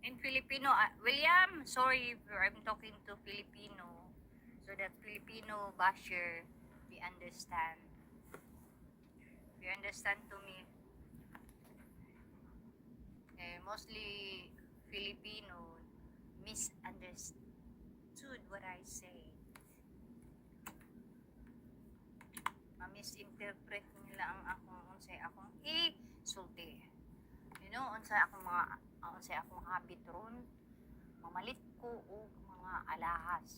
In Filipino, William, sorry if I'm talking to Filipino, so that Filipino basher, we understand. We understand to me. Mostly Filipino misunderstood what I say. Ma-misinterpret nila ang unsay akong sulti. You know, unsay akong habit ron, mamalit ko og mga alahas.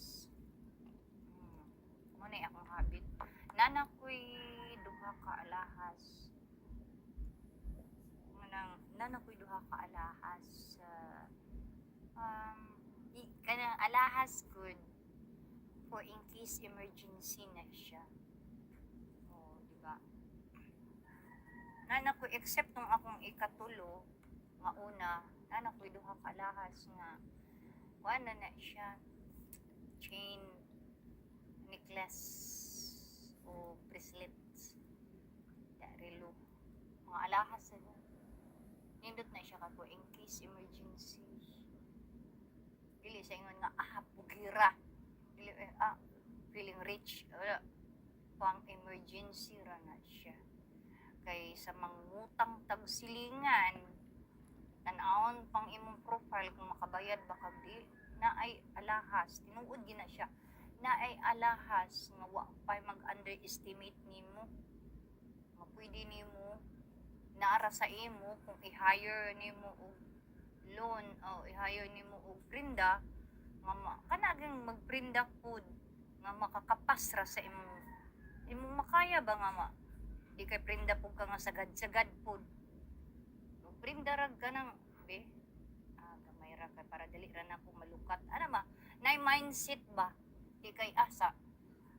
Muna akong habit. Nana ko'y duha ka alahas. Nana ko'y duha ka alahas. Kanang alahas good for in case emergency na siya. Diba? Nana ko'y except nung akong ikatulo, nga una, nana ko'y duha ka alahas nga wala na siya chain, necklace o bracelets, relo, mga alahas na nindot na siya kako in case emergency. Dili sa ingon nga pugira, dili feeling rich, pang emergency ra na siya. Kay sa mangutang tagsilingan, tanawon pang imong profile kung makabayad ba kag di na ay alahas, tinuod gina siya na ay alahas nga wa pa mag-underestimate nimo, nga pwede nimo naara sa imo kung i-hire nimo og loan o i-hire nimo og prinda nga kanaging magprinda pud nga makakapas ra sa imong makaya ba nga di kay prinda pud ka nga sagad-sagad pud prinda ra ka nang gamay ra kay para dali ra na ko malukat ana nay mindset ba di kay asa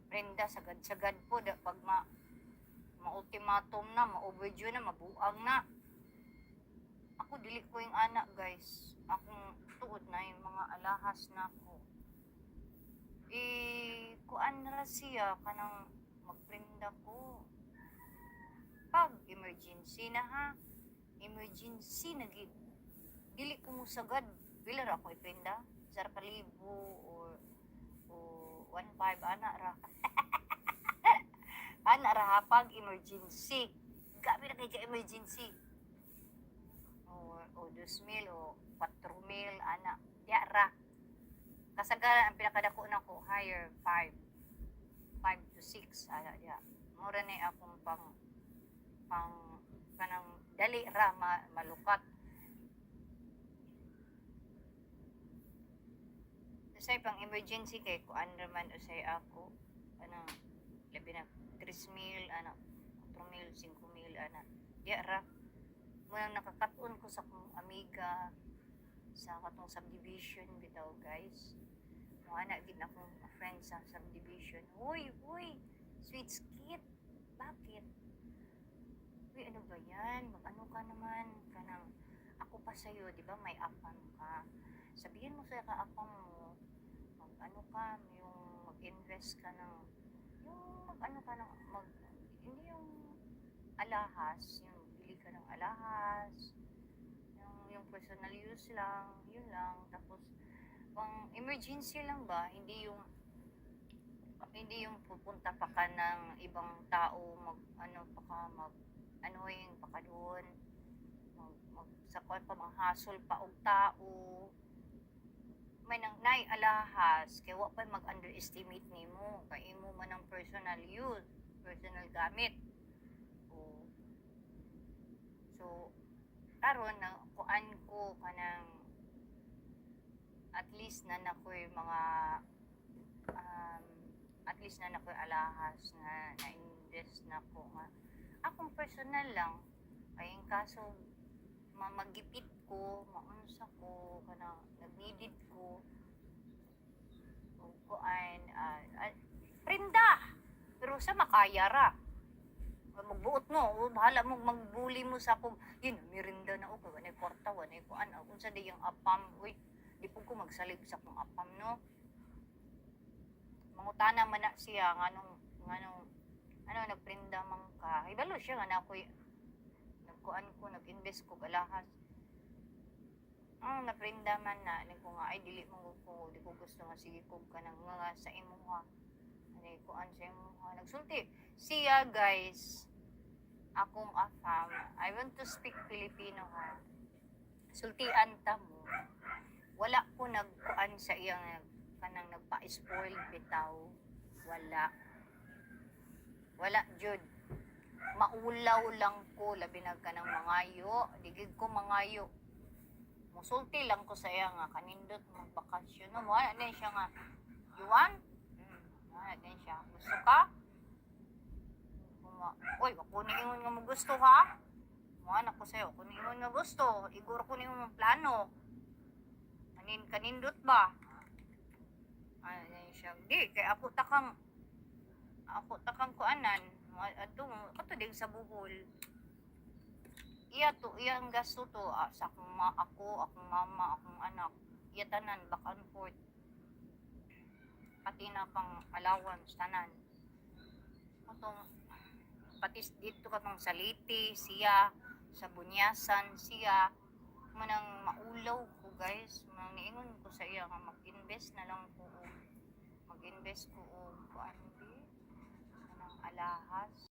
prenda sagad-sagad po pag ma-ultimatum na, ma-overdue na, mabuang na. Ako dili ko yung anak guys. Akong tuod na yung mga alahas na ko. Kuan na siya kanang magprenda ko. Pag emergency na ha. Emergency na gid. Dili ko mo sagad. Pila ra ko iprenda? 1,000 or 1,500 ana ra. Ana ra pag emergency. Gabi na kay emergency. O 2,000 o 4,000 ana. Ya ra. Kasagaran ang pinakadako na ko higher 5 to 6 ana ya. Mura na akong pang kanang dali ra malukat. Say pang emergency kay kuan naman usay ako ano labi na 3,000 ana 4,000 5,000 ana ya ra muna nakakaton ko sa kong amiga sa katong subdivision bitaw guys mga anak gid akong friend sa subdivision huy sweet skit bakit ano ba yan mag-ano ka naman kanang ako pa sa'yo di ba may apam ka sabihin mo sa kaapam mo ano ka, yung mag-invest ka ng, yung mag-ano ka ng, hindi yung alahas, yung bili ka ng alahas, yung personal use lang, yun lang, tapos, pang emergency lang ba, hindi yung pupunta pa ka ng ibang tao, anuhin pa ka doon, sa pa manghasol pa og tao, may nang nay alahas kay wa pa mag-underestimate nimo kay imo man ang personal use personal gamit so karon na kuan ko kanang at least na nakoy mga at least na nakoy alahas na na-invest na ko nga akong personal lang kay ang kaso magipit ko, maunsa ko, kanang nag-needed ko, o kuan, prinda! Pero sa makaya ra. Magbuot mo, bahala mo, magbuli mo sa akong, yun, mirinda na ako, wanay kwarta, wanay kuan, kung sa di yung apam, uy, di po ko magsalig sa akong apam, no? Mangutana man na siya, nagprinda man ka, ibalo siya, nga na ako'y, nagkuan ko, nag-invest ko, alahas. naprinda man na ni ko nga ay dili mo ko di ko gusto nga sige ko kanang mga sa imuha ani ko an sa imuha nagsulti siya guys akong afam I want to speak Filipino ha sultian ta mo wala ko nagkuan sa iyang kanang nagpa-spoil bitaw wala jud maulaw lang ko labi na kanang mangayo digid ko mangayo musulti lang ko sa iya nga kanindot magbakasyon no mo ana siya nga you want ana din siya gusto ka oy ako ni ingon nga mo gusto ka mo anak ko sayo kung ingon nga gusto iguro ko ni mong plano kanindot ba ana din siya di kay ako takang kuanan ato din sa buhol iyang gasto to sa akong akong mama, akong anak iya tanan back and forth pati na pang allowance tanan atong pati dito katong sa Liti siya sa Bunyasan siya manang maulaw ko guys niingon ko sa iya nga mag-invest na lang ko mag-invest ko o kuan di kanang alahas